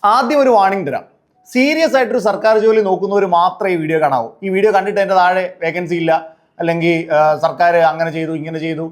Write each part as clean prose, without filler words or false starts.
ആദ്യം ഒരു വാർണിംഗ് തരാം. സീരിയസ് ആയിട്ടൊരു സർക്കാർ ജോലി നോക്കുന്നവർ മാത്രമേ ഈ വീഡിയോ കാണാവൂ. ഈ വീഡിയോ കണ്ടിട്ട് എൻ്റെ താഴെ വേക്കൻസി ഇല്ല, അല്ലെങ്കിൽ സർക്കാർ അങ്ങനെ ചെയ്തു ഇങ്ങനെ ചെയ്തു,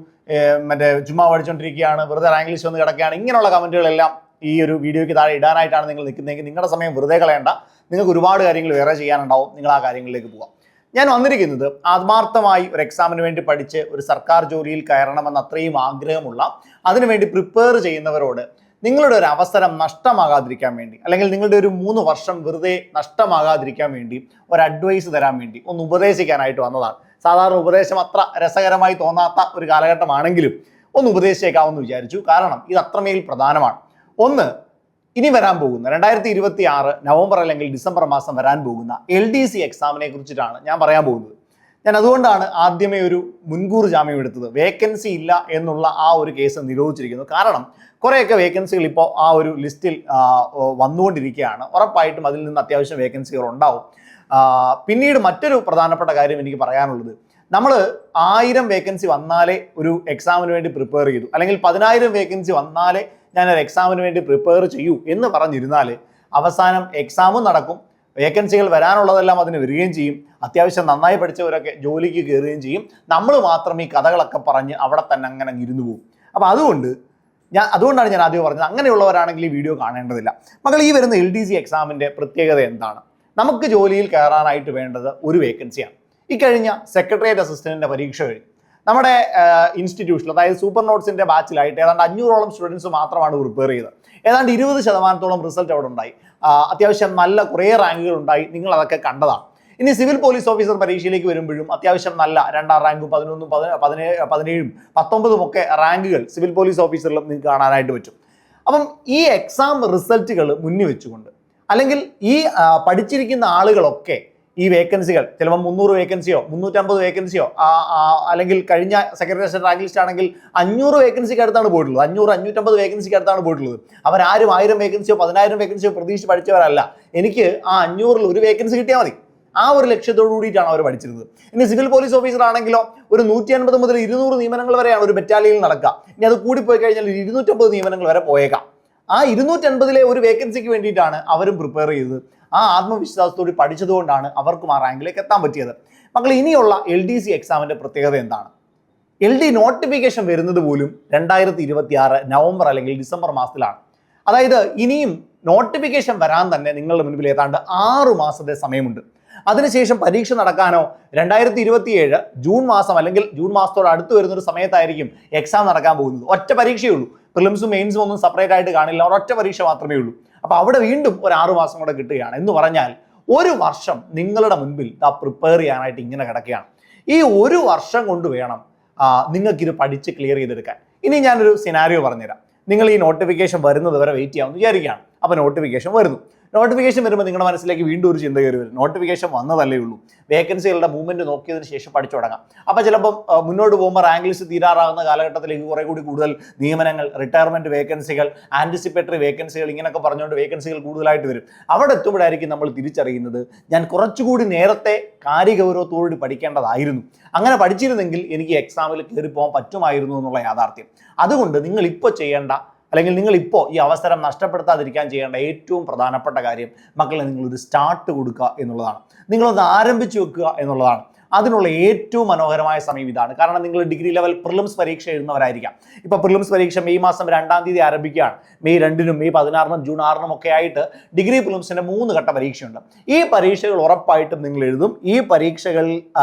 മറ്റേ ചുമ്മാ പഠിച്ചുകൊണ്ടിരിക്കുകയാണ്, വെറുതെ റാങ്ക് ലിസ്റ്റ് വന്ന് കിടക്കുകയാണ്, ഇങ്ങനെയുള്ള കമൻറ്റുകളെല്ലാം ഈ ഒരു വീഡിയോയ്ക്ക് താഴെ ഇടാനായിട്ടാണ് നിങ്ങൾ നിൽക്കുന്നതെങ്കിൽ നിങ്ങളുടെ സമയം വെറുതെ കളയേണ്ട. നിങ്ങൾക്ക് ഒരുപാട് കാര്യങ്ങൾ വേറെ ചെയ്യാനുണ്ടാവും. നിങ്ങൾ ആ കാര്യങ്ങളിലേക്ക് പോകാം. ഞാൻ വന്നിരിക്കുന്നത് ആത്മാർത്ഥമായി ഒരു എക്സാമിന് വേണ്ടി പഠിച്ച് ഒരു സർക്കാർ ജോലിയിൽ കയറണമെന്ന് അത്രയും ആഗ്രഹമുള്ള, അതിനുവേണ്ടി പ്രിപ്പയർ ചെയ്യുന്നവരോട് നിങ്ങളുടെ ഒരു അവസരം നഷ്ടമാകാതിരിക്കാൻ വേണ്ടി, അല്ലെങ്കിൽ നിങ്ങളുടെ ഒരു 3 വർഷം വെറുതെ നഷ്ടമാകാതിരിക്കാൻ വേണ്ടി ഒരു അഡ്വൈസ് തരാൻ വേണ്ടി ഒന്ന് ഉപദേശിക്കാനായിട്ട് വന്നതാണ്. സാധാരണ ഉപദേശം അത്ര രസകരമായി തോന്നാത്ത ഒരു കാലഘട്ടമാണെങ്കിലും ഒന്ന് ഉപദേശിച്ചേക്കാമെന്ന് വിചാരിച്ചു. കാരണം ഇത് അത്രമേൽ പ്രധാനമാണ്. ഒന്ന്, ഇനി വരാൻ പോകുന്ന 2026 നവംബർ അല്ലെങ്കിൽ ഡിസംബർ മാസം വരാൻ പോകുന്ന LDC എക്സാമിനെ കുറിച്ചിട്ടാണ് ഞാൻ പറയാൻ പോകുന്നത്. ഞാൻ അതുകൊണ്ടാണ് ആദ്യമേ ഒരു മുൻകൂർ ജാമ്യം എടുത്തത്. വേക്കൻസി ഇല്ല എന്നുള്ള ആ ഒരു കേസ് നിരോധിച്ചിരിക്കുന്നു. കാരണം കുറേയൊക്കെ വേക്കൻസികൾ ഇപ്പോൾ ആ ഒരു ലിസ്റ്റിൽ വന്നുകൊണ്ടിരിക്കുകയാണ്. ഉറപ്പായിട്ടും അതിൽ നിന്ന് അത്യാവശ്യം വേക്കൻസികൾ ഉണ്ടാവും. പിന്നീട് മറ്റൊരു പ്രധാനപ്പെട്ട കാര്യം എനിക്ക് പറയാനുള്ളത്, നമ്മൾ 1000 വേക്കൻസി വന്നാലേ ഒരു എക്സാമിന് വേണ്ടി പ്രിപ്പയർ ചെയ്തു, അല്ലെങ്കിൽ 10,000 വേക്കൻസി വന്നാലേ ഞാനൊരു എക്സാമിന് വേണ്ടി പ്രിപ്പയർ ചെയ്യൂ എന്ന് പറഞ്ഞിരുന്നാൽ അവസാനം എക്സാമും നടക്കും, വേക്കൻസികൾ വരാനുള്ളതെല്ലാം അതിന് വരികയും ചെയ്യും, അത്യാവശ്യം നന്നായി പഠിച്ചവരൊക്കെ ജോലിക്ക് കയറുകയും ചെയ്യും. നമ്മൾ മാത്രം ഈ കഥകളൊക്കെ പറഞ്ഞ് അവിടെ തന്നെ അങ്ങനെ ഇരുന്നു പോകും. അപ്പോൾ അതുകൊണ്ടാണ് ഞാൻ ആദ്യം പറഞ്ഞത്, അങ്ങനെയുള്ളവരാണെങ്കിൽ ഈ വീഡിയോ കാണേണ്ടതില്ല. മക്കൾ, ഈ വരുന്ന LDC എക്സാമിൻ്റെ പ്രത്യേകത എന്താണ്? നമുക്ക് ജോലിയിൽ കയറാനായിട്ട് വേണ്ടത് ഒരു വേക്കൻസിയാണ്. ഇക്കഴിഞ്ഞ സെക്രട്ടേറിയറ്റ് അസിസ്റ്റന്റിന്റെ പരീക്ഷ കഴിഞ്ഞു. നമ്മുടെ ഇൻസ്റ്റിറ്റ്യൂഷനിൽ, അതായത് സൂപ്പർ നോട്ട്സിന്റെ ബാച്ചിലായിട്ട് ഏതാണ്ട് 500ഓളം സ്റ്റുഡൻസ് മാത്രമാണ് പ്രിപ്പയർ ചെയ്തത്. ഏതാണ്ട് 20% റിസൾട്ട് അവിടെ ഉണ്ടായി. അത്യാവശ്യം നല്ല കുറേ റാങ്കുകൾ ഉണ്ടായി. നിങ്ങൾ അതൊക്കെ കണ്ടതാണ്. ഇനി സിവിൽ പോലീസ് ഓഫീസർ പരീക്ഷയിലേക്ക് വരുമ്പോഴും അത്യാവശ്യം നല്ല 2ാം റാങ്കും 11ഉം 17ഉം 19ഉം ഒക്കെ റാങ്കുകൾ സിവിൽ പോലീസ് ഓഫീസറിലും നിങ്ങൾക്ക് കാണാനായിട്ട് പറ്റും. അപ്പം ഈ എക്സാം റിസൾട്ടുകൾ മുന്നിൽ വെച്ചുകൊണ്ട്, അല്ലെങ്കിൽ ഈ പഠിച്ചിരിക്കുന്ന ആളുകളൊക്കെ ഈ വേക്കൻസികൾ ചിലപ്പോൾ 300 വേക്കൻസിയോ 350 വേക്കൻസിയോ അല്ലെങ്കിൽ കഴിഞ്ഞ സെക്രട്ടേറിയറ്റ് റാങ്ക് ലിസ്റ്റ് ആണെങ്കിൽ 500 വേക്കൻസിക്ക് അടുത്താണ് പോയിട്ടുള്ളത്. 500-550 വേക്കൻസിക്ക് അടുത്താണ് പോയിട്ടുള്ളത്. അവരാരും 1000 വേക്കൻസിയോ 10,000 വേക്കൻസിയോ പ്രതീക്ഷിച്ച് പഠിച്ചവരല്ല. എനിക്ക് ആ 500ൽ ഒരു വേക്കൻസി കിട്ടിയാൽ മതി, ആ ഒരു ലക്ഷ്യത്തോടു കൂടിയിട്ടാണ് അവർ പഠിച്ചിരുന്നത്. ഇനി സിവിൽ പോലീസ് ഓഫീസർ ആണെങ്കിലോ ഒരു 150 മുതൽ 200 നിയമനങ്ങൾ വരെയാണ് ഒരു ബറ്റാലിയനിൽ നടക്കുക. ഇനി അത് കൂടിപ്പോയി കഴിഞ്ഞാൽ 250 നിയമനങ്ങൾ വരെ പോയേക്കാം. ആ 250ലെ ഒരു വേക്കൻസിക്ക് വേണ്ടിയിട്ടാണ് അവരും പ്രിപ്പയർ ചെയ്തത്. ആ ആത്മവിശ്വാസത്തോടെ പഠിച്ചതുകൊണ്ടാണ് അവർക്കും ആ റാങ്കിലേക്ക് എത്താൻ പറ്റിയത്. മക്കൾ, ഇനിയുള്ള LDC എക്സാമിന്റെ പ്രത്യേകത എന്താണ്? LD നോട്ടിഫിക്കേഷൻ വരുന്നത് പോലും 2026 നവംബർ അല്ലെങ്കിൽ ഡിസംബർ മാസത്തിലാണ്. അതായത് ഇനിയും നോട്ടിഫിക്കേഷൻ വരാൻ തന്നെ നിങ്ങളുടെ മുൻപിൽ ഏതാണ്ട് 6 മാസത്തെ സമയമുണ്ട്. അതിനുശേഷം പരീക്ഷ നടക്കാനോ 2027 ജൂൺ മാസം അല്ലെങ്കിൽ ജൂൺ മാസത്തോട് അടുത്ത് വരുന്നൊരു സമയത്തായിരിക്കും എക്സാം നടക്കാൻ പോകുന്നത്. ഒറ്റ പരീക്ഷയേ ഉള്ളൂ. പ്രിലിംസും മെയിൻസും ഒന്നും സെപ്പറേറ്റ് ആയിട്ട് കാണില്ല. ഒരൊറ്റ പരീക്ഷ മാത്രമേ ഉള്ളൂ. അപ്പോൾ അവിടെ വീണ്ടും ഒരു 6 മാസം കൂടെ കിട്ടുകയാണ്. എന്ന് പറഞ്ഞാൽ 1 വർഷം നിങ്ങളുടെ മുൻപിൽ പ്രിപ്പയർ ചെയ്യാനായിട്ട് ഇങ്ങനെ കിടക്കുകയാണ്. ഈ 1 വർഷം കൊണ്ട് വേണം നിങ്ങൾക്കിത് പഠിച്ച് ക്ലിയർ ചെയ്തെടുക്കാൻ. ഇനി ഞാനൊരു സിനാരിയോ പറഞ്ഞുതരാം. നിങ്ങൾ ഈ നോട്ടിഫിക്കേഷൻ വരുന്നത് വരെ വെയിറ്റ് ചെയ്യാമെന്ന് വിചാരിക്കുകയാണ്. അപ്പോൾ നോട്ടിഫിക്കേഷൻ വരുന്നു. നോട്ടിഫിക്കേഷൻ വരുമ്പോൾ നിങ്ങളുടെ മനസ്സിലേക്ക് വീണ്ടും ഒരു ചിന്ത കയറി വരും. നോട്ടിഫിക്കേഷൻ വന്നതല്ലേ ഉള്ളൂ, വേക്കൻസികളുടെ മൂവ്മെന്റ് നോക്കിയതിന് ശേഷം പഠിച്ചു തുടങ്ങാം. അപ്പോൾ ചിലപ്പം മുന്നോട്ട് പോകുമ്പോൾ റാങ്ക് ലിസ്റ്റ് തീരാറാകുന്ന കാലഘട്ടത്തിലേക്ക് കുറേ കൂടി കൂടുതൽ നിയമനങ്ങൾ, റിട്ടയർമെന്റ് വേക്കൻസികൾ, ആന്റിസിപ്പേറ്ററി വേക്കൻസികൾ, ഇങ്ങനെയൊക്കെ പറഞ്ഞുകൊണ്ട് വേക്കൻസികൾ കൂടുതലായിട്ട് വരും. അവിടെ എത്തുമ്പോഴായിരിക്കും നമ്മൾ തിരിച്ചറിയുന്നത്, ഞാൻ കുറച്ചുകൂടി നേരത്തെ കാര്യഗൗരവത്തോടുകൂടി പഠിക്കേണ്ടതായിരുന്നു. അങ്ങനെ പഠിച്ചിരുന്നെങ്കിൽ എനിക്ക് എക്സാമിൽ കയറിപ്പോകാൻ പറ്റുമായിരുന്നു എന്നുള്ള യാഥാർത്ഥ്യം. അതുകൊണ്ട് നിങ്ങൾ ഇപ്പോൾ ചെയ്യേണ്ട, അല്ലെങ്കിൽ നിങ്ങൾ ഇപ്പോൾ ഈ അവസരം നഷ്ടപ്പെടുത്താതിരിക്കാൻ ചെയ്യേണ്ട ഏറ്റവും പ്രധാനപ്പെട്ട കാര്യം, മക്കളെ, നിങ്ങളൊരു സ്റ്റാർട്ട് കൊടുക്കുക എന്നുള്ളതാണ്. നിങ്ങളൊന്ന് ആരംഭിച്ചു വെക്കുക എന്നുള്ളതാണ്. അതിനുള്ള ഏറ്റവും മനോഹരമായ സമയം ഇതാണ്. കാരണം നിങ്ങൾ ഡിഗ്രി ലെവൽ പ്രിലിംസ് പരീക്ഷ എഴുതുന്നവരായിരിക്കാം. ഇപ്പോൾ പ്രിലിംസ് പരീക്ഷ മെയ് മാസം 2-ാം തീയതി ആരംഭിക്കുകയാണ്. മെയ് 2-നും മെയ് 16-നും ജൂൺ 6-നും ഒക്കെ ആയിട്ട് ഡിഗ്രി പ്രിലിംസിൻ്റെ 3 ഘട്ട പരീക്ഷയുണ്ട്. ഈ പരീക്ഷകൾ ഉറപ്പായിട്ടും നിങ്ങൾ എഴുതും. ഈ പരീക്ഷകൾ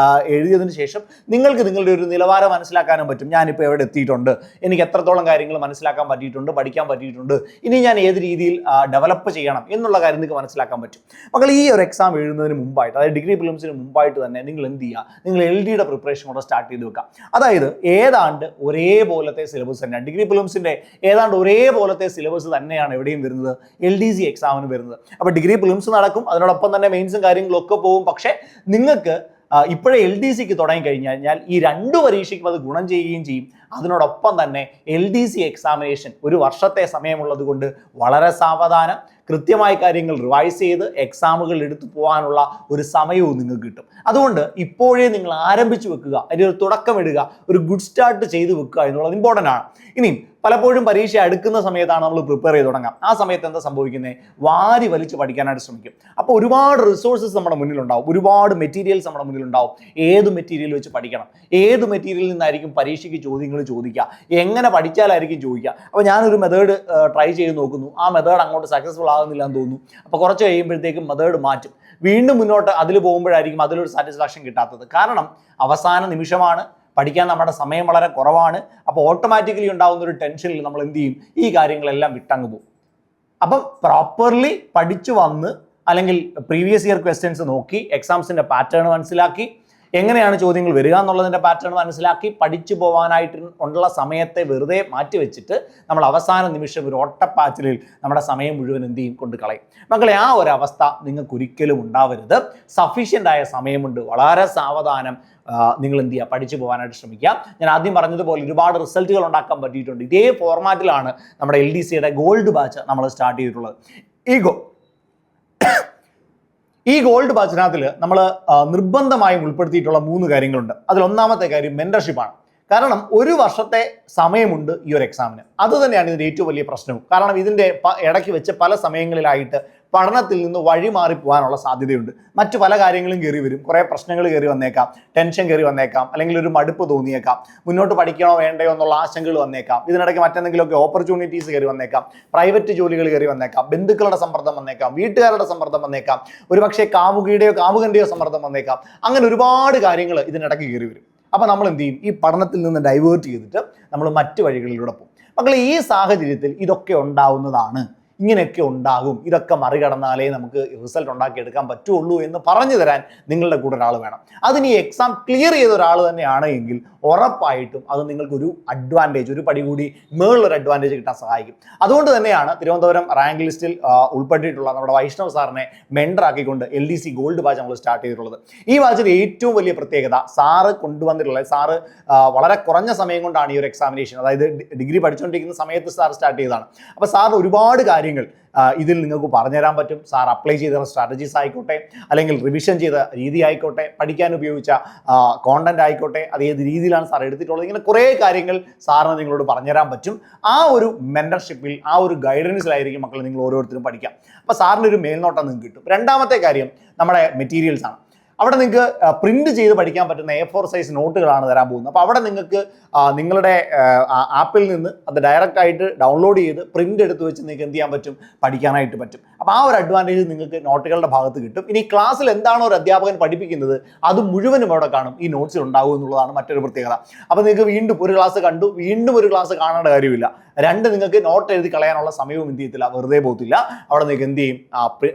എഴുതിയതിനു ശേഷം നിങ്ങൾക്ക് നിങ്ങളുടെ ഒരു നിലവാരം മനസ്സിലാക്കാനും പറ്റും. ഞാനിപ്പോൾ എവിടെ എത്തിയിട്ടുണ്ട്, എനിക്ക് എത്രത്തോളം കാര്യങ്ങൾ മനസ്സിലാക്കാൻ പറ്റിയിട്ടുണ്ട്, പഠിക്കാൻ പറ്റിയിട്ടുണ്ട്, ഇനി ഞാൻ ഏത് രീതിയിൽ ഡെവലപ്പ് ചെയ്യണം എന്നുള്ള കാര്യം നിങ്ങൾക്ക് മനസ്സിലാക്കാൻ പറ്റും. മക്കൾ, ഈ ഒരു എക്സാം എഴുതുന്നതിന് മുമ്പായിട്ട്, അതായത് ഡിഗ്രി പ്രിലിംസിന് മുമ്പായിട്ട് തന്നെ നിങ്ങൾ എന്ത് ചെയ്യുക, നിങ്ങൾ LDയുടെ പ്രിപ്പറേഷൻ കൂടെ സ്റ്റാർട്ട് ചെയ്ത് വെക്കാം. അതായത് ഏതാണ്ട് ഒരേപോലത്തെ സിലബസ് തന്നെയാണ് ഡിഗ്രി പ്രിലിംസിന്റെ, ഏതാണ്ട് ഒരേപോലത്തെ സിലബസ് തന്നെയാണ് എവിടെയും വരുന്നത്, LDC എക്സാമിന് വരുന്നത്. അപ്പോൾ ഡിഗ്രി പ്രിലിംസ് നടക്കും, അതിനോടൊപ്പം തന്നെ മെയിൻസും കാര്യങ്ങളും ഒക്കെ പോകും. പക്ഷേ നിങ്ങൾക്ക് ഇപ്പോഴേ LDCക്ക് തുടങ്ങി കഴിഞ്ഞാൽ ഈ 2 പരീക്ഷയ്ക്കും അത് ഗുണം ചെയ്യുകയും ചെയ്യും. അതിനോടൊപ്പം തന്നെ LDC എക്സാമിനേഷൻ 1 വർഷത്തെ സമയമുള്ളത് കൊണ്ട് വളരെ സാവധാനം കൃത്യമായ കാര്യങ്ങൾ റിവൈസ് ചെയ്ത് എക്സാമുകൾ എടുത്തു പോകാനുള്ള ഒരു സമയവും നിങ്ങൾക്ക് കിട്ടും. അതുകൊണ്ട് ഇപ്പോഴേ നിങ്ങൾ ആരംഭിച്ചു വെക്കുക, അതിൻ്റെ ഒരു തുടക്കം ഇടുക, ഒരു ഗുഡ് സ്റ്റാർട്ട് ചെയ്ത് വെക്കുക എന്നുള്ളത് ഇമ്പോർട്ടൻ്റ് ആണ്. ഇനിയും പലപ്പോഴും പരീക്ഷ അടുക്കുന്ന സമയത്താണ് നമ്മൾ പ്രിപ്പയർ ചെയ്ത് തുടങ്ങാം. ആ സമയത്ത് എന്താ സംഭവിക്കുന്നത്? വാരി വലിച്ച് പഠിക്കാനായിട്ട് ശ്രമിക്കും. അപ്പോൾ ഒരുപാട് റിസോഴ്സസ് നമ്മുടെ മുന്നിലുണ്ടാവും, ഒരുപാട് മെറ്റീരിയൽസ് നമ്മുടെ മുന്നിലുണ്ടാവും. ഏത് മെറ്റീരിയൽ വെച്ച് പഠിക്കണം, ഏത് മെറ്റീരിയലിൽ നിന്നായിരിക്കും പരീക്ഷയ്ക്ക് ചോദ്യങ്ങൾ ചോദിക്കുക, എങ്ങനെ പഠിച്ചാലായിരിക്കും ചോദിക്കുക. അപ്പോൾ ഞാനൊരു മെത്തേഡ് ട്രൈ ചെയ്ത് നോക്കുന്നു, ആ മെത്തേഡ് അങ്ങോട്ട് സക്സസ്ഫുൾ ആകുന്നില്ല എന്ന് തോന്നുന്നു. അപ്പോൾ കുറച്ച് കഴിയുമ്പോഴത്തേക്കും മെത്തേഡ് മാറ്റും, വീണ്ടും മുന്നോട്ട് അതിൽ പോകുമ്പോഴായിരിക്കും അതിലൊരു സാറ്റിസ്ഫാക്ഷൻ കിട്ടാത്തത്. കാരണം അവസാന നിമിഷമാണ്, പഠിക്കാൻ നമ്മുടെ സമയം വളരെ കുറവാണ്. അപ്പോൾ ഓട്ടോമാറ്റിക്കലി ഉണ്ടാകുന്ന ഒരു ടെൻഷനിൽ നമ്മൾ എന്ത് ചെയ്യും? ഈ കാര്യങ്ങളെല്ലാം വിട്ടങ്ങ് പോകും. അപ്പം പ്രോപ്പർലി പഠിച്ചു വന്ന് അല്ലെങ്കിൽ പ്രീവിയസ് ഇയർ ക്വസ്റ്റ്യൻസ് നോക്കി എക്സാംസിൻ്റെ പാറ്റേൺ മനസ്സിലാക്കി എങ്ങനെയാണ് ചോദ്യങ്ങൾ വരിക എന്നുള്ളതിൻ്റെ പാറ്റേൺ മനസ്സിലാക്കി പഠിച്ചു പോകാനായിട്ട് ഉള്ള സമയത്തെ വെറുതെ മാറ്റി വെച്ചിട്ട് നമ്മൾ അവസാന നിമിഷം ഒരു ഓട്ടപ്പാച്ചിലിൽ നമ്മുടെ സമയം മുഴുവൻ എന്ത് ചെയ്യും? കൊണ്ട് കളയും. മക്കളെ, ആ ഒരു അവസ്ഥ നിങ്ങൾക്ക് ഒരിക്കലും ഉണ്ടാവരുത്. സഫീഷ്യൻ്റ് ആയ സമയമുണ്ട്, വളരെ സാവധാനം നിങ്ങൾ എന്ത് ചെയ്യുക? പഠിച്ചു പോകാനായിട്ട് ശ്രമിക്കുക. ഞാൻ ആദ്യം പറഞ്ഞതുപോലെ ഒരുപാട് റിസൾട്ടുകൾ ഉണ്ടാക്കാൻ പറ്റിയിട്ടുണ്ട്. ഇതേ ഫോർമാറ്റിലാണ് നമ്മുടെ LDCയുടെ ഗോൾഡ് ബാച്ച് നമ്മൾ സ്റ്റാർട്ട് ചെയ്തിട്ടുള്ളത്. ഈ ഗോൾഡ് ബാച്ചിനകത്തിൽ നമ്മൾ നിർബന്ധമായും ഉൾപ്പെടുത്തിയിട്ടുള്ള 3 കാര്യങ്ങളുണ്ട്. അതിൽ ഒന്നാമത്തെ കാര്യം മെന്റർഷിപ്പാണ്. കാരണം ഒരു വർഷത്തെ സമയമുണ്ട് ഈ ഒരു എക്സാമിന്. അത് തന്നെയാണ് ഇതിൻ്റെ ഏറ്റവും വലിയ പ്രശ്നവും. കാരണം ഇതിൻ്റെ ഇടയ്ക്ക് വെച്ച് പല സമയങ്ങളിലായിട്ട് പഠനത്തിൽ നിന്ന് വഴിമാറി പോകാനുള്ള സാധ്യതയുണ്ട്. മറ്റു പല കാര്യങ്ങളും കയറി വരും, കുറേ പ്രശ്നങ്ങൾ കയറി വന്നേക്കാം, ടെൻഷൻ കയറി വന്നേക്കാം, അല്ലെങ്കിൽ ഒരു മടുപ്പ് തോന്നിയേക്കാം, മുന്നോട്ട് പഠിക്കണോ വേണ്ടയോ എന്നുള്ള ആശങ്കകൾ വന്നേക്കാം, ഇതിനിടയ്ക്ക് മറ്റെന്തെങ്കിലുമൊക്കെ ഓപ്പർച്യൂണിറ്റീസ് കയറി വന്നേക്കാം, പ്രൈവറ്റ് ജോലികൾ കയറി വന്നേക്കാം, ബന്ധുക്കളുടെ സമ്മർദ്ദം വന്നേക്കാം, വീട്ടുകാരുടെ സമ്മർദ്ദം വന്നേക്കാം, ഒരുപക്ഷെ കാമുകിയുടെയോ കാമുകൻ്റെയോ സമ്മർദ്ദം വന്നേക്കാം. അങ്ങനെ ഒരുപാട് കാര്യങ്ങൾ ഇതിനിടയ്ക്ക് കയറി വരും. അപ്പോൾ നമ്മൾ എന്ത് ചെയ്യും? ഈ പഠനത്തിൽ നിന്ന് ഡൈവേർട്ട് ചെയ്തിട്ട് നമ്മൾ മറ്റു വഴികളിലൂടെ പോകും. മക്കളെ, ഈ സാഹചര്യത്തിൽ ഇതൊക്കെ ഉണ്ടാവുന്നതാണ്, ഇങ്ങനെയൊക്കെ ഉണ്ടാകും, ഇതൊക്കെ മറികടന്നാലേ നമുക്ക് റിസൾട്ട് ഉണ്ടാക്കിയെടുക്കാൻ പറ്റുള്ളൂ എന്ന് പറഞ്ഞു തരാൻ നിങ്ങളുടെ കൂടെ ഒരാൾ വേണം. അതിന് ഈ എക്സാം ക്ലിയർ ചെയ്ത ഒരാൾ തന്നെയാണ് എങ്കിൽ ഉറപ്പായിട്ടും അത് നിങ്ങൾക്കൊരു അഡ്വാൻറ്റേജ്, ഒരു പടി കൂടി മേളിലൊരു അഡ്വാൻറ്റേജ് കിട്ടാൻ സഹായിക്കും. അതുകൊണ്ട് തന്നെയാണ് തിരുവനന്തപുരം റാങ്ക് ലിസ്റ്റിൽ ഉൾപ്പെട്ടിട്ടുള്ള നമ്മുടെ വൈഷ്ണവ് സാറിനെ മെൻഡറാക്കിക്കൊണ്ട് LDC ഗോൾഡ് ബാച്ച് നമ്മൾ സ്റ്റാർട്ട് ചെയ്തിട്ടുള്ളത്. ഈ ബാച്ചിൽ ഏറ്റവും വലിയ പ്രത്യേകത സാറ് കൊണ്ടുവന്നിട്ടുള്ളത്, സാറ് വളരെ കുറഞ്ഞ സമയം കൊണ്ടാണ് ഈ ഒരു എക്സാമിനേഷൻ, അതായത് ഡിഗ്രി പഠിച്ചുകൊണ്ടിരിക്കുന്ന സമയത്ത് സാർ സ്റ്റാർട്ട് ചെയ്തതാണ്. അപ്പോൾ സാറിന് ഒരുപാട് കാര്യങ്ങൾ ഇതിൽ നിങ്ങൾക്ക് പറഞ്ഞുതരാൻ പറ്റും. സാർ അപ്ലൈ ചെയ്ത സ്ട്രാറ്റജീസ് ആയിക്കോട്ടെ, അല്ലെങ്കിൽ റിവിഷൻ ചെയ്ത രീതി ആയിക്കോട്ടെ, പഠിക്കാൻ ഉപയോഗിച്ച കോണ്ടന്റ് ആയിക്കോട്ടെ, അത് ഏത് രീതിയിലാണ് സാർ എടുത്തിട്ടുള്ളത്, ഇങ്ങനെ കുറേ കാര്യങ്ങൾ സാറിന് നിങ്ങളോട് പറഞ്ഞുതരാൻ പറ്റും. ആ ഒരു മെന്റർഷിപ്പിൽ, ആ ഒരു ഗൈഡൻസിലായിരിക്കും മക്കൾ നിങ്ങൾ ഓരോരുത്തരും പഠിക്കാം. അപ്പോൾ സാറിന് ഒരു മേൽനോട്ടം നിങ്ങൾക്ക് കിട്ടും. രണ്ടാമത്തെ കാര്യം നമ്മുടെ മെറ്റീരിയൽസ് ആണ്. അവിടെ നിങ്ങൾക്ക് പ്രിന്റ് ചെയ്ത് പഠിക്കാൻ പറ്റുന്ന A4 സൈസ് നോട്ടുകളാണ് തരാൻ പോകുന്നത്. അപ്പോൾ അവിടെ നിങ്ങൾക്ക് നിങ്ങളുടെ ആപ്പിൽ നിന്ന് അത് ഡയറക്റ്റ് ആയിട്ട് ഡൗൺലോഡ് ചെയ്ത് പ്രിന്റ് എടുത്ത് വെച്ച് നിങ്ങൾക്ക് എന്ത് ചെയ്യാൻ പറ്റും? പഠിക്കാനായിട്ട് പറ്റും. അപ്പോൾ ആ ഒരു അഡ്വാൻറ്റേജ് നിങ്ങൾക്ക് നോട്ടുകളുടെ ഭാഗത്ത് കിട്ടും. ഇനി ക്ലാസ്സിൽ എന്താണോ ഒരു അധ്യാപകൻ പഠിപ്പിക്കുന്നത് അത് മുഴുവനും അവിടെ കാണും, ഈ നോട്ട്സിൽ ഉണ്ടാകും എന്നുള്ളതാണ് മറ്റൊരു പ്രത്യേകത. അപ്പോൾ നിങ്ങൾക്ക് വീണ്ടും ഒരു ക്ലാസ് കണ്ടു, വീണ്ടും ഒരു ക്ലാസ് കാണേണ്ട കാര്യമില്ല. നിങ്ങൾക്ക് നോട്ട് എഴുതി കളയാനുള്ള സമയവും എന്ത് ചെയ്യത്തില്ല, വെറുതെ പോകത്തില്ല. അവിടെ നിങ്ങൾക്ക് എന്ത് ചെയ്യും?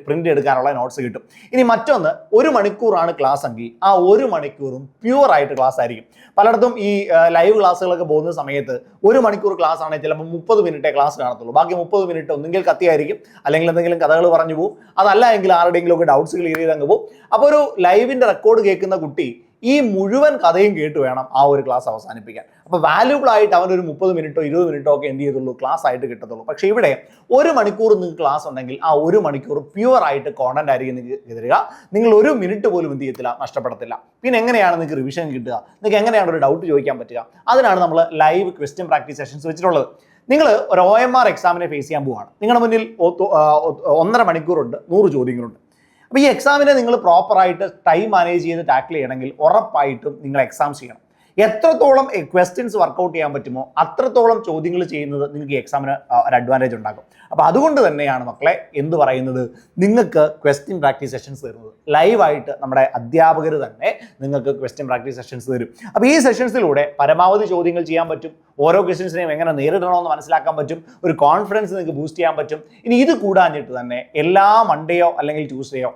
പ്രിന്റ് എടുക്കാനുള്ള നോട്ട്സ് കിട്ടും. ഇനി മറ്റൊന്ന്, 1 മണിക്കൂറാണ് ക്ലാസ് എങ്കിൽ ആ 1 മണിക്കൂറും പ്യുവർ ആയിട്ട് ക്ലാസ് ആയിരിക്കും. പലയിടത്തും ഈ ലൈവ് ക്ലാസ്സുകളൊക്കെ പോകുന്ന സമയത്ത് 1 മണിക്കൂർ ക്ലാസ് ആണെങ്കിൽ ചിലപ്പോൾ 30 മിനിറ്റേ ക്ലാസ് കാണത്തുള്ളൂ. ബാക്കി 30 മിനിറ്റ് ഒന്നെങ്കിൽ കത്തിയായിരിക്കും, അല്ലെങ്കിൽ എന്തെങ്കിലും കഥകൾ പറഞ്ഞു പോകും, അതല്ല എങ്കിൽ ആരുടെയെങ്കിലും ഒക്കെ ഡൗട്ട്സ് ക്ലിയർ ചെയ്ത് അങ്ങ് പോകും. അപ്പോൾ ഒരു ലൈവിന്റെ റെക്കോർഡ് കേൾക്കുന്ന കുട്ടി ഈ മുഴുവൻ കഥയും കേട്ട് വേണം ആ ഒരു ക്ലാസ് അവസാനിപ്പിക്കാൻ. അപ്പോൾ വാല്യൂബിൾ ആയിട്ട് അവനൊരു 30 മിനിറ്റോ 20 മിനിറ്റോ ഒക്കെ എന്ത് ചെയ്തുള്ളൂ? ക്ലാസ് ആയിട്ട് കിട്ടത്തുള്ളൂ. പക്ഷേ ഇവിടെ 1 മണിക്കൂർ നിങ്ങൾക്ക് ക്ലാസ് ഉണ്ടെങ്കിൽ ആ 1 മണിക്കൂർ പ്യുവർ ആയിട്ട് കോണ്ടന്റ് ആയിരിക്കും നിങ്ങൾക്ക് തരിക. നിങ്ങൾ 1 മിനിറ്റ് പോലും എന്ത് ചെയ്യത്തില്ല, നഷ്ടപ്പെടത്തില്ല. പിന്നെ എങ്ങനെയാണ് നിങ്ങൾക്ക് റിവിഷൻ കിട്ടുക? നിങ്ങൾക്ക് എങ്ങനെയാണ് ഒരു ഡൗട്ട് ചോദിക്കാൻ പറ്റുക? അതിനാണ് നമ്മൾ ലൈവ് ക്വസ്റ്റ്യൻ പ്രാക്ടീസ് സെഷൻസ് വെച്ചിട്ടുള്ളത്. നിങ്ങൾ ഒരു OMR എക്സാമിനെ ഫേസ് ചെയ്യാൻ പോവുകയാണ്. നിങ്ങളുടെ മുന്നിൽ 1.5 മണിക്കൂറുണ്ട്, 100 ചോദ്യങ്ങളുണ്ട്. അപ്പോൾ ഈ എക്സാമിനെ നിങ്ങൾ പ്രോപ്പറായിട്ട് ടൈം മാനേജ് ചെയ്ത് ടാക്കിൾ ചെയ്യണമെങ്കിൽ ഉറപ്പായിട്ടും നിങ്ങൾ എക്സാം ചെയ്യണം. എത്രത്തോളം ക്വസ്റ്റ്യൻസ് വർക്കൗട്ട് ചെയ്യാൻ പറ്റുമോ അത്രത്തോളം ചോദ്യങ്ങൾ ചെയ്യുന്നത് നിങ്ങൾക്ക് എക്സാമിന് ഒരു അഡ്വാൻറ്റേജ് ഉണ്ടാക്കും. അപ്പോൾ അതുകൊണ്ട് തന്നെയാണ് മക്കളെ എന്ത് പറയുന്നത്, നിങ്ങൾക്ക് ക്വസ്റ്റ്യൻ പ്രാക്ടീസ് സെഷൻസ് തരുന്നത്. ലൈവായിട്ട് നമ്മുടെ അധ്യാപകർ തന്നെ നിങ്ങൾക്ക് ക്വസ്റ്റ്യൻ പ്രാക്ടീസ് സെഷൻസ് തരും. അപ്പോൾ ഈ സെഷൻസിലൂടെ പരമാവധി ചോദ്യങ്ങൾ ചെയ്യാൻ പറ്റും, ഓരോ ക്വസ്റ്റ്യൻസിനെയും എങ്ങനെ നേരിടണമെന്ന് മനസ്സിലാക്കാൻ പറ്റും, ഒരു കോൺഫിഡൻസ് നിങ്ങൾക്ക് ബൂസ്റ്റ് ചെയ്യാൻ പറ്റും. ഇനി ഇത് കൂടാഞ്ഞിട്ട് തന്നെ എല്ലാ മൺഡേയോ അല്ലെങ്കിൽ ട്യൂസ്ഡേയോ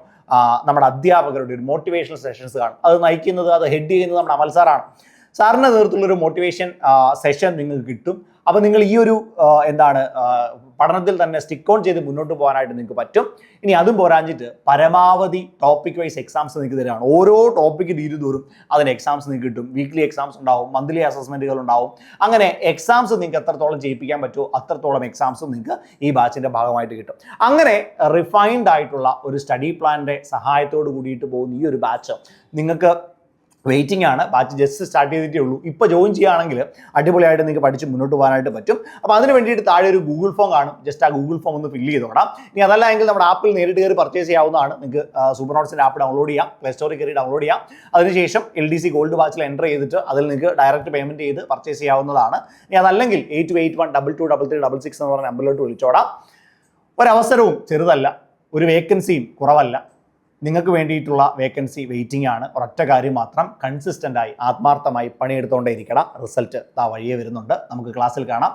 നമ്മുടെ അധ്യാപകരുടെ ഒരു മോട്ടിവേഷണൽ സെഷൻസ് കാണും. അത് നയിക്കുന്നത്, അത് ഹെഡ് ചെയ്യുന്നത് നമ്മുടെ അമൽ സാറാണ്. സാറിൻ്റെ നേതൃത്വത്തിലുള്ളൊരു മോട്ടിവേഷൻ സെഷൻ നിങ്ങൾക്ക് കിട്ടും. അപ്പോൾ നിങ്ങൾ ഈ ഒരു പഠനത്തിൽ തന്നെ സ്റ്റിക്ക് ഓൺ ചെയ്ത് മുന്നോട്ട് പോകാനായിട്ട് നിങ്ങൾക്ക് പറ്റും. ഇനി അതും പോരാഞ്ഞിട്ട് പരമാവധി ടോപ്പിക് വൈസ് എക്സാംസ് നിങ്ങൾക്ക് തരികയാണ്. ഓരോ ടോപ്പിക്ക് തീരുന്തോറും അതിന് എക്സാംസ് നിങ്ങൾക്ക് കിട്ടും. വീക്ക്ലി എക്സാംസ് ഉണ്ടാവും, മന്ത്ലി അസസ്മെൻറ്റുകൾ ഉണ്ടാവും. അങ്ങനെ എക്സാംസ് നിങ്ങൾക്ക് എത്രത്തോളം ചെയ്യിപ്പിക്കാൻ പറ്റുമോ അത്രത്തോളം എക്സാംസും നിങ്ങൾക്ക് ഈ ബാച്ചിൻ്റെ ഭാഗമായിട്ട് കിട്ടും. അങ്ങനെ റിഫൈൻഡ് ആയിട്ടുള്ള ഒരു സ്റ്റഡി പ്ലാനിൻ്റെ സഹായത്തോട് കൂടിയിട്ട് പോകുന്ന ഈ ഒരു ബാച്ച് നിങ്ങൾക്ക് വെയിറ്റിംഗ് ആണ്, ബാച്ച് ജസ്റ്റ് സ്റ്റാർട്ട് ചെയ്തിട്ടേ ഉള്ളൂ. ഇപ്പോൾ ജോയിൻ ചെയ്യുകയാണെങ്കിൽ അടിപൊളിയായിട്ട് നിങ്ങൾക്ക് പഠിച്ച് മുന്നോട്ട് പോകാനായിട്ട് പറ്റും. അപ്പോൾ അതിന് വേണ്ടിയിട്ട് താഴെ ഒരു ഗൂഗിൾ ഫോം കാണും, ജസ്റ്റ് ആ ഗൂഗിൾ ഫോം ഒന്ന് ഫില്ല് ചെയ്തോടാം. ഇനി അതല്ല എങ്കിൽ നമ്മുടെ ആപ്പിൽ നേരിട്ട് കയറി പർച്ചേസ് ചെയ്യാവുന്നതാണ്. നിങ്ങൾക്ക് സൂപ്പർ നോട്ട്സിൻ്റെ ആപ്പ് ഡൗൺലോഡ് ചെയ്യാം, പ്ലേ സ്റ്റോറിൽ കയറി ഡൗൺലോഡ് ചെയ്യാം. അതിനുശേഷം LDC ഗോൾഡ് ബാച്ചിൽ എൻ്റർ ചെയ്തിട്ട് അതിൽ നിങ്ങൾക്ക് ഡയറക്റ്റ് പേയ്മെൻറ്റ് ചെയ്ത് പർച്ചേസ് ചെയ്യാവുന്നതാണ്. ഇനി അതല്ലെങ്കിൽ 8281223366 എന്ന് പറഞ്ഞ നമ്പറിലോട്ട് വിളിച്ചോടാം. ഒരവസരവും ചെറുതല്ല, ഒരു വേക്കൻസിയും കുറവല്ല. നിങ്ങൾക്ക് വേണ്ടിയിട്ടുള്ള വേക്കൻസി വെയിറ്റിംഗ് ആണ്. ഒരൊറ്റ കാര്യം മാത്രം, കൺസിസ്റ്റൻ്റായി ആത്മാർത്ഥമായി പണിയെടുത്തുകൊണ്ടേ ഇരിക്കണം. റിസൾട്ട് വഴിയേ വരുന്നുണ്ട്. നമുക്ക് ക്ലാസ്സിൽ കാണാം.